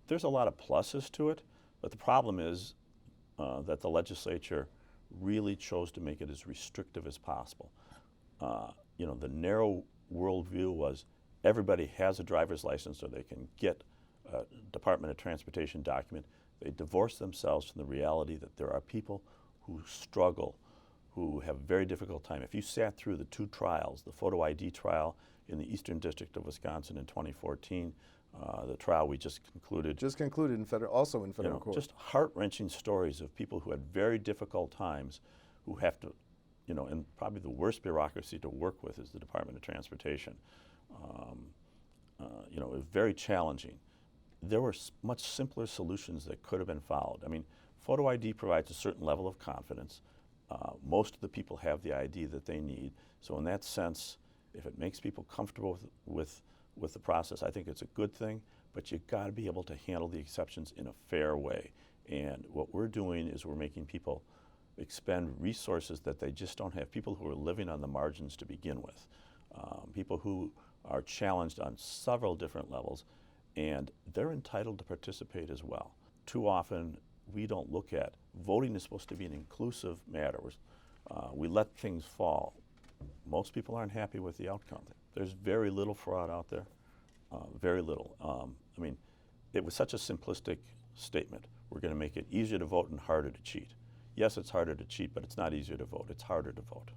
There's a lot of pluses to it, but the problem is that the legislature really chose to make it as restrictive as possible. The narrow worldview was everybody has a driver's license or they can get a Department of Transportation document. They divorce themselves from the reality that there are people who struggle, who have a very difficult time. If you sat through the 2 trials, the photo ID trial in the Eastern District of Wisconsin in 2014, the trial we just concluded. Just concluded in federal court. Just heart-wrenching stories of people who had very difficult times, who have to, and probably the worst bureaucracy to work with is the Department of Transportation. It was very challenging. There were much simpler solutions that could have been followed. I mean, photo ID provides a certain level of confidence. Most of the people have the ID that they need. So in that sense, if it makes people comfortable with the process, I think it's a good thing, but you've got to be able to handle the exceptions in a fair way. And what we're doing is we're making people expend resources that they just don't have, people who are living on the margins to begin with, people who are challenged on several different levels, and they're entitled to participate as well. Too often, we don't look at, voting is supposed to be an inclusive matter. We let things fall. Most people aren't happy with the outcome. There's very little fraud out there, very little. It was such a simplistic statement. We're going to make it easier to vote and harder to cheat. Yes, it's harder to cheat, but it's not easier to vote. It's harder to vote.